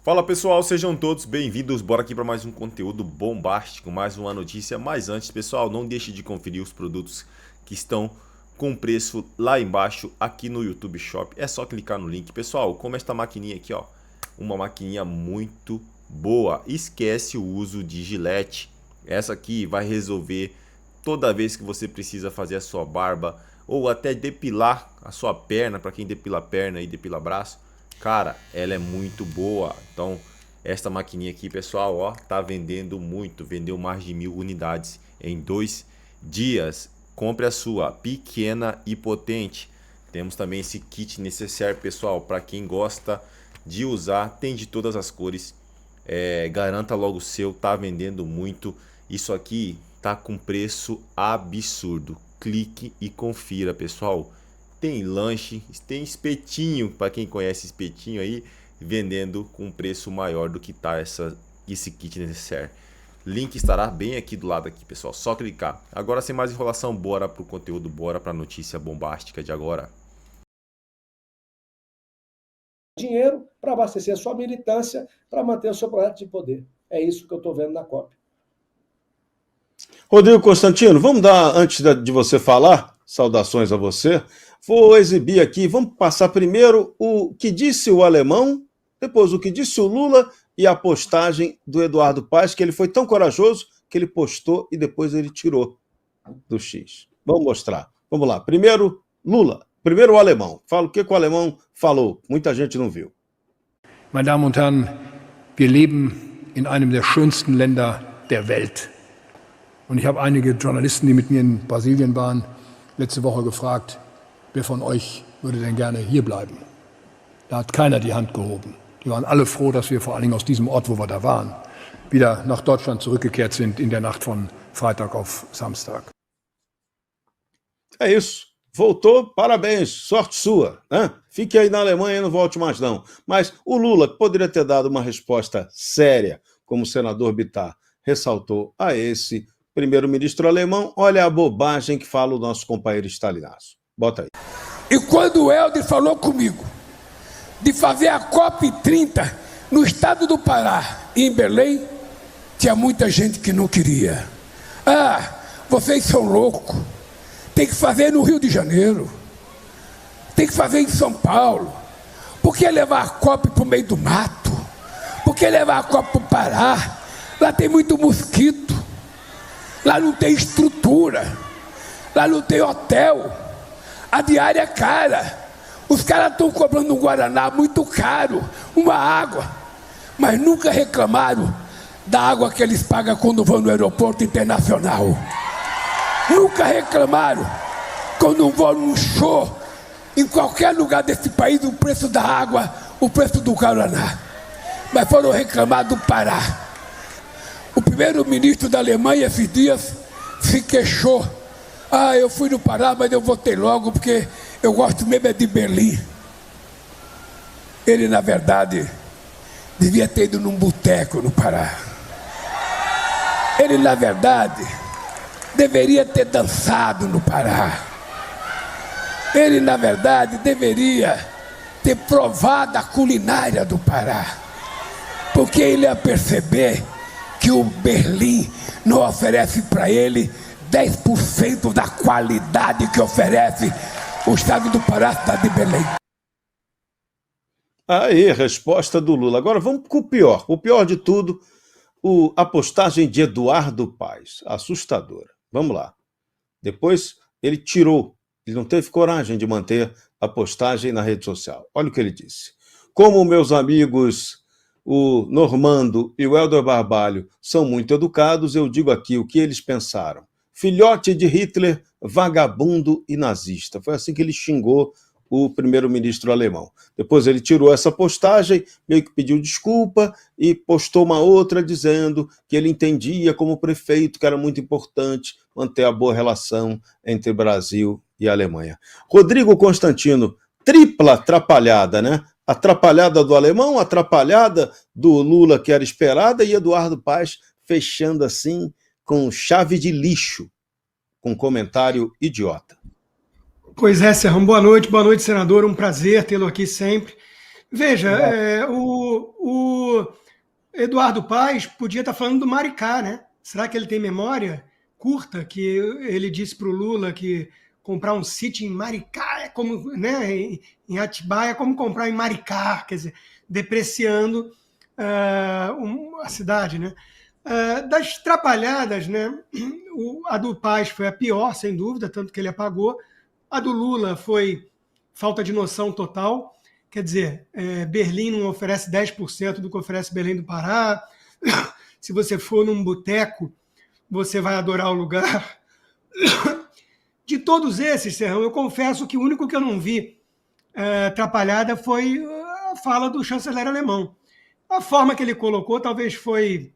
Fala pessoal, sejam todos bem-vindos. Bora aqui para mais um conteúdo bombástico, mais uma notícia. Mas antes, pessoal, não deixe de conferir os produtos que estão com preço lá embaixo aqui no YouTube Shop. É só clicar no link. Pessoal, como esta maquininha aqui, ó, uma maquininha muito boa. Esquece o uso de gilete. Essa aqui vai resolver toda vez que você precisa fazer a sua barba ou até depilar a sua perna, para quem depila a perna e depila braço. Cara, ela é muito boa. Então, esta maquininha aqui, pessoal, ó, tá vendendo muito. Vendeu mais de 1000 unidades em 2 dias. Compre a sua, pequena e potente. Temos também esse kit necessário, pessoal, para quem gosta de usar. Tem de todas as cores. Garanta logo o seu, tá vendendo muito. Isso aqui tá com preço absurdo. Clique e confira, pessoal. Tem lanche, tem espetinho, para quem conhece espetinho aí, vendendo com preço maior do que tá esse kit necessário. Link estará bem aqui do lado aqui, pessoal, só clicar. Agora, sem mais enrolação, bora pro conteúdo, bora pra notícia bombástica de agora. Dinheiro para abastecer a sua militância, para manter o seu projeto de poder. É isso que eu estou vendo na COP. Rodrigo Constantino, vamos dar, antes de você falar, saudações a você, vou exibir aqui, vamos passar primeiro o que disse o Alemão, depois o que disse o Lula e a postagem do Eduardo Paes, que ele foi tão corajoso que ele postou e depois ele tirou do X. Vamos mostrar. Vamos lá. Primeiro, Lula. Primeiro o Alemão. Fala o que o Alemão falou. Muita gente não viu. Meine Damen und Herren, wir leben in einem der schönsten Länder der Welt. Und ich habe einige Journalisten, die mit mir in Brasilien waren, letzte Woche gefragt, wer von euch würde denn gerne hier bleiben? Da hat keiner die Hand gehoben. Die waren alle froh, dass wir vor allen Dingen aus diesem Ort, wo wir da waren, wieder nach Deutschland zurückgekehrt sind in der Nacht von Freitag auf Samstag. É isso. Voltou, parabéns, sorte sua, né? Fique aí na Alemanha e não volte mais não. Mas o Lula, que poderia ter dado uma resposta séria, como o senador Bittar ressaltou a esse primeiro-ministro alemão, olha a bobagem que fala o nosso companheiro Stalinaço. Bota aí. E quando o Helder falou comigo de fazer a COP30 no estado do Pará e em Belém, tinha muita gente que não queria. Ah, vocês são loucos. Tem que fazer no Rio de Janeiro. Tem que fazer em São Paulo. Por que levar a COP para o meio do mato? Por que levar a COP para o Pará? Lá tem muito mosquito. Lá não tem estrutura. Lá não tem hotel. A diária é cara. Os caras estão cobrando um Guaraná muito caro, uma água. Mas nunca reclamaram da água que eles pagam quando vão no aeroporto internacional. Nunca reclamaram quando vão num show em qualquer lugar desse país, o preço da água, o preço do Guaraná. Mas foram reclamar do Pará. O primeiro-ministro da Alemanha, esses dias, se queixou. Ah, eu fui no Pará, mas eu voltei logo, porque eu gosto mesmo é de Berlim. Ele, na verdade, devia ter ido num boteco no Pará. Ele, na verdade, deveria ter dançado no Pará. Ele, na verdade, deveria ter provado a culinária do Pará. Porque ele ia perceber que o Berlim não oferece para ele 10% da qualidade que oferece o estado do Pará, cidade de Belém. Aí, resposta do Lula. Agora vamos com o pior. O pior de tudo, a postagem de Eduardo Paes. Assustadora. Vamos lá. Depois ele tirou. Ele não teve coragem de manter a postagem na rede social. Olha o que ele disse. Como meus amigos, o Normando e o Helder Barbalho, são muito educados, eu digo aqui o que eles pensaram. Filhote de Hitler, vagabundo e nazista. Foi assim que ele xingou o primeiro-ministro alemão. Depois ele tirou essa postagem, meio que pediu desculpa e postou uma outra dizendo que ele entendia como prefeito que era muito importante manter a boa relação entre Brasil e Alemanha. Rodrigo Constantino, tripla atrapalhada, né? Atrapalhada do alemão, atrapalhada do Lula, que era esperada, e Eduardo Paes fechando assim com chave de lixo, com comentário idiota. Pois é, Serrão, boa noite, senador, um prazer tê-lo aqui sempre. Veja, o Eduardo Paes podia estar falando do Maricá, né? Será que ele tem memória curta que ele disse para o Lula que comprar um sítio em Maricá é como, né, em Atibaia é como comprar em Maricá, quer dizer, depreciando a cidade, né? Das trapalhadas, né? A do Paes foi a pior, sem dúvida, tanto que ele apagou. A do Lula foi falta de noção total. Quer dizer, Berlim não oferece 10% do que oferece Belém do Pará. Se você for num boteco, você vai adorar o lugar. De todos esses, Serrão, eu confesso que o único que eu não vi atrapalhada foi a fala do chanceler alemão. A forma que ele colocou talvez foi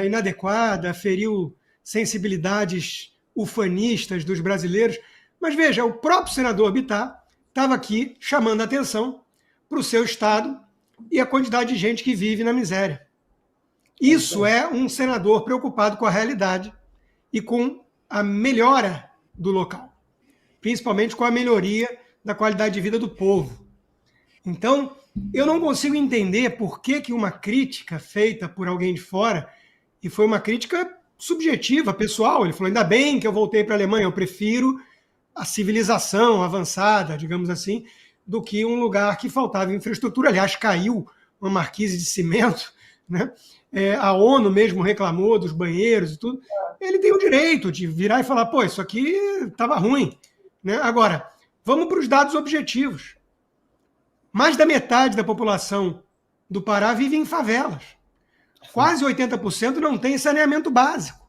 inadequada, feriu sensibilidades ufanistas dos brasileiros. Mas veja, o próprio senador Bittar estava aqui chamando a atenção para o seu estado e a quantidade de gente que vive na miséria. Isso é um senador preocupado com a realidade e com a melhora do local, principalmente com a melhoria da qualidade de vida do povo. Então, eu não consigo entender por que uma crítica feita por alguém de fora, e foi uma crítica subjetiva, pessoal, ele falou, ainda bem que eu voltei para a Alemanha, eu prefiro a civilização avançada, digamos assim, do que um lugar que faltava infraestrutura. Aliás, caiu uma marquise de cimento, né? A ONU mesmo reclamou dos banheiros e tudo. Ele tem o direito de virar e falar, pô, isso aqui estava ruim, né? Agora, vamos para os dados objetivos. Mais da metade da população do Pará vive em favelas. Quase 80% não tem saneamento básico.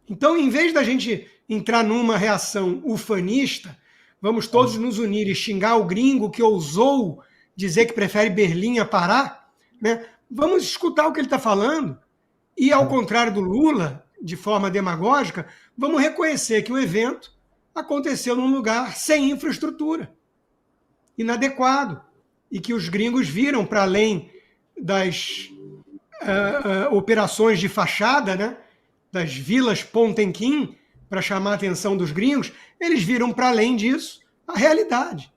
Então, em vez da gente entrar numa reação ufanista, vamos todos nos unir e xingar o gringo que ousou dizer que prefere Berlim a Pará, né? Vamos escutar o que ele está falando e, ao contrário do Lula, de forma demagógica, vamos reconhecer que o evento aconteceu num lugar sem infraestrutura, inadequado, e que os gringos viram para além das operações de fachada, né? Das vilas Potemkin, para chamar a atenção dos gringos, eles viram para além disso a realidade.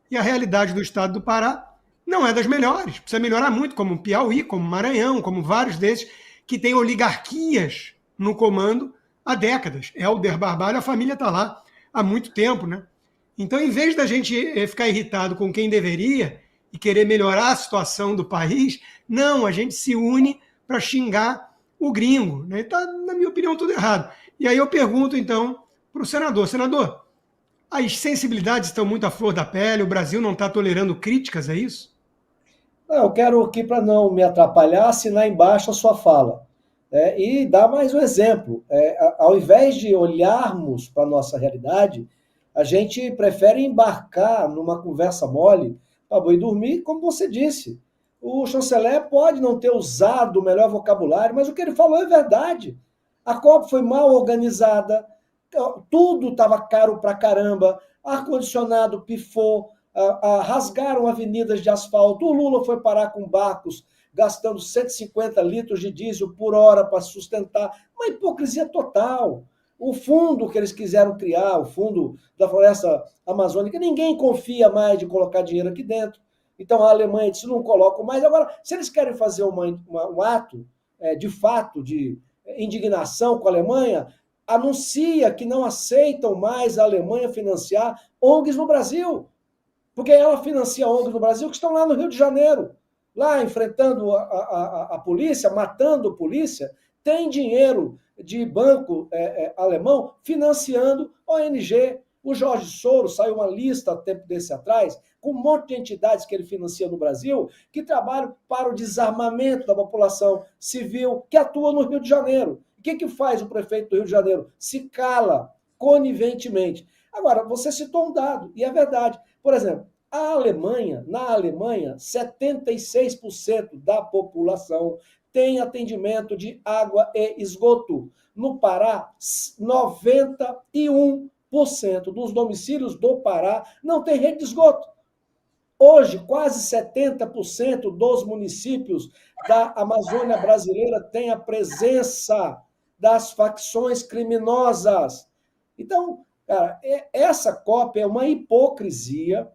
E a realidade do estado do Pará não é das melhores. Precisa melhorar muito, como Piauí, como Maranhão, como vários desses que têm oligarquias no comando há décadas. Helder Barbalho, a família está lá há muito tempo, né? Então, em vez da gente ficar irritado com quem deveria e querer melhorar a situação do país, não, a gente se une para xingar o gringo. Né? Está, na minha opinião, tudo errado. E aí eu pergunto, então, para o senador. Senador, as sensibilidades estão muito à flor da pele, o Brasil não está tolerando críticas, é isso? Não, eu quero aqui, para não me atrapalhar, assinar embaixo a sua fala. E dar mais um exemplo. Ao invés de olharmos para a nossa realidade, a gente prefere embarcar numa conversa mole para boi dormir, como você disse. O chanceler pode não ter usado o melhor vocabulário, mas o que ele falou é verdade. A Copa foi mal organizada, tudo estava caro pra caramba, ar-condicionado pifou, rasgaram avenidas de asfalto, o Lula foi parar com barcos gastando 150 litros de diesel por hora para sustentar. Uma hipocrisia total. O fundo que eles quiseram criar, o fundo da floresta amazônica, ninguém confia mais de colocar dinheiro aqui dentro. Então a Alemanha disse, não colocam mais. Agora, se eles querem fazer um ato de fato de indignação com a Alemanha, anuncia que não aceitam mais a Alemanha financiar ONGs no Brasil. Porque ela financia ONGs no Brasil que estão lá no Rio de Janeiro, lá enfrentando a polícia, matando a polícia, tem dinheiro de banco alemão financiando ONG. O Jorge Soros saiu uma lista há tempo desse atrás, com um monte de entidades que ele financia no Brasil, que trabalham para o desarmamento da população civil que atua no Rio de Janeiro. O que faz o prefeito do Rio de Janeiro? Se cala coniventemente. Agora, você citou um dado, e é verdade. Por exemplo, na Alemanha, 76% da população tem atendimento de água e esgoto. No Pará, 91% dos domicílios do Pará não tem rede de esgoto. Hoje, quase 70% dos municípios da Amazônia brasileira têm a presença das facções criminosas. Então, cara, essa COP é uma hipocrisia,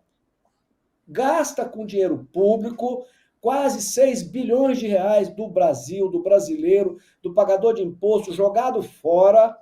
gasta com dinheiro público, quase 6 bilhões de reais do Brasil, do brasileiro, do pagador de imposto, jogado fora,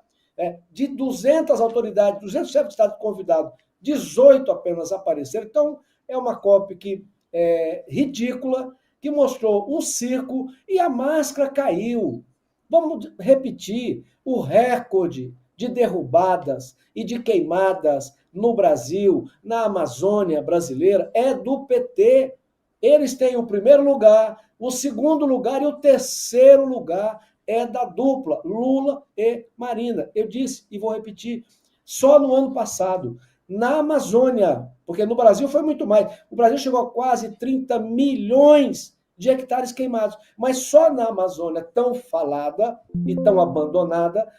de 200 autoridades, 200 chefes de Estado convidados, 18 apenas apareceram. Então, é uma COP que é ridícula, que mostrou um circo e a máscara caiu. Vamos repetir, o recorde de derrubadas e de queimadas no Brasil, na Amazônia brasileira, é do PT. Eles têm o primeiro lugar, o segundo lugar e o terceiro lugar é da dupla, Lula e Marina. Eu disse e vou repetir, só no ano passado, na Amazônia, porque no Brasil foi muito mais, o Brasil chegou a quase 30 milhões de hectares queimados, mas só na Amazônia, tão falada e tão abandonada,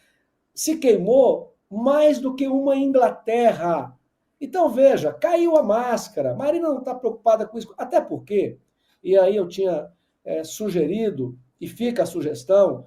se queimou mais do que uma Inglaterra. Então, veja, caiu a máscara, Marina não está preocupada com isso, até porque, e aí eu tinha sugerido, e fica a sugestão,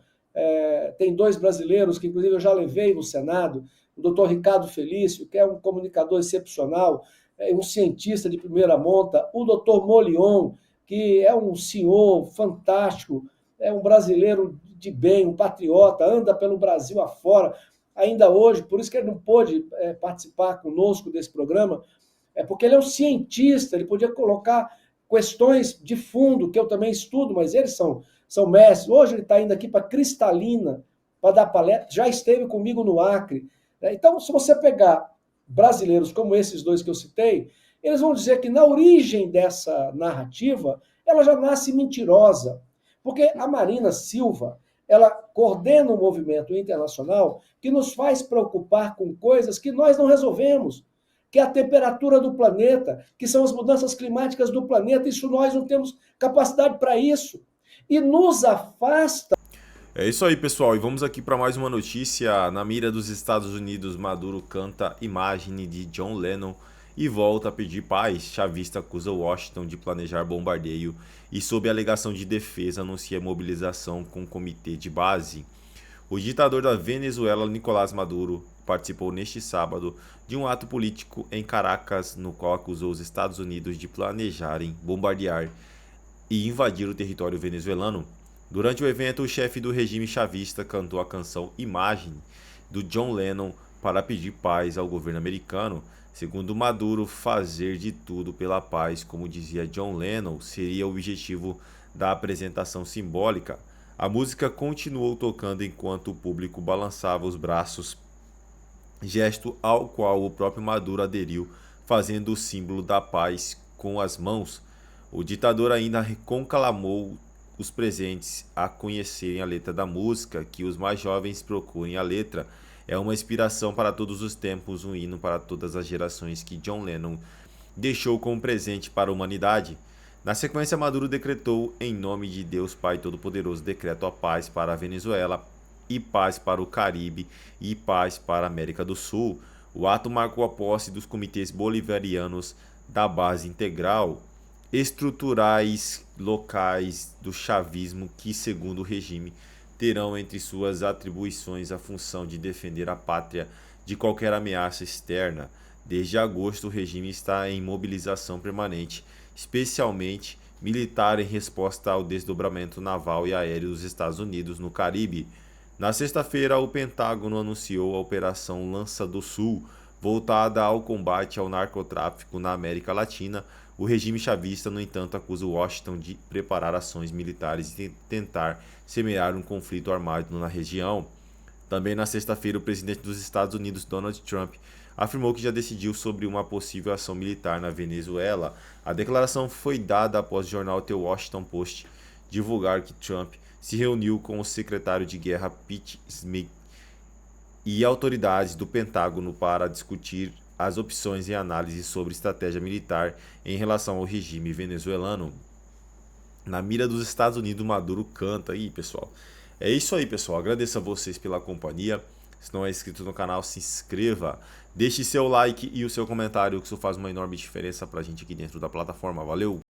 tem 2 brasileiros que, inclusive, eu já levei no Senado, o doutor Ricardo Felício, que é um comunicador excepcional, um cientista de primeira monta, o doutor Molion, que é um senhor fantástico, é um brasileiro de bem, um patriota, anda pelo Brasil afora, ainda hoje, por isso que ele não pôde participar conosco desse programa, porque ele é um cientista, ele podia colocar questões de fundo, que eu também estudo, mas eles são mestres. Hoje ele está indo aqui para Cristalina, para dar palestra, já esteve comigo no Acre. Então, se você pegar brasileiros como esses 2 que eu citei, eles vão dizer que na origem dessa narrativa, ela já nasce mentirosa. Porque a Marina Silva, ela coordena um movimento internacional que nos faz preocupar com coisas que nós não resolvemos, que é a temperatura do planeta, que são as mudanças climáticas do planeta. Isso nós não temos capacidade para isso. E nos afasta. É isso aí, pessoal, e vamos aqui para mais uma notícia. Na mira dos Estados Unidos, Maduro canta imagem de John Lennon e volta a pedir paz. Chavista acusa Washington de planejar bombardeio e, sob alegação de defesa, anuncia mobilização com comitê de base. O ditador da Venezuela, Nicolás Maduro, participou neste sábado de um ato político em Caracas, no qual acusou os Estados Unidos de planejarem bombardear e invadir o território venezuelano. Durante o evento, o chefe do regime chavista cantou a canção Imagem, do John Lennon, para pedir paz ao governo americano. Segundo Maduro, fazer de tudo pela paz, como dizia John Lennon, seria o objetivo da apresentação simbólica. A música continuou tocando enquanto o público balançava os braços, gesto ao qual o próprio Maduro aderiu, fazendo o símbolo da paz com as mãos. O ditador ainda conclamou os presentes a conhecerem a letra da música, que os mais jovens procurem a letra. É uma inspiração para todos os tempos, um hino para todas as gerações que John Lennon deixou como presente para a humanidade. Na sequência, Maduro decretou, em nome de Deus Pai Todo-Poderoso, decreto a paz para a Venezuela e paz para o Caribe e paz para a América do Sul. O ato marcou a posse dos comitês bolivarianos da base integral, estruturais locais do chavismo que, segundo o regime, terão entre suas atribuições a função de defender a pátria de qualquer ameaça externa. Desde agosto, o regime está em mobilização permanente, especialmente militar, em resposta ao desdobramento naval e aéreo dos Estados Unidos no Caribe. Na sexta-feira, o Pentágono anunciou a Operação Lança do Sul, voltada ao combate ao narcotráfico na América Latina. O regime chavista, no entanto, acusa Washington de preparar ações militares e tentar semear um conflito armado na região. Também na sexta-feira, o presidente dos Estados Unidos, Donald Trump, afirmou que já decidiu sobre uma possível ação militar na Venezuela. A declaração foi dada após o jornal The Washington Post divulgar que Trump se reuniu com o secretário de Guerra Pete Smith e autoridades do Pentágono para discutir as opções e análise sobre estratégia militar em relação ao regime venezuelano. Na mira dos Estados Unidos, Maduro canta. Aí, pessoal, é isso aí, pessoal. Agradeço a vocês pela companhia. Se não é inscrito no canal, se inscreva. Deixe seu like e o seu comentário, que isso faz uma enorme diferença pra gente aqui dentro da plataforma. Valeu!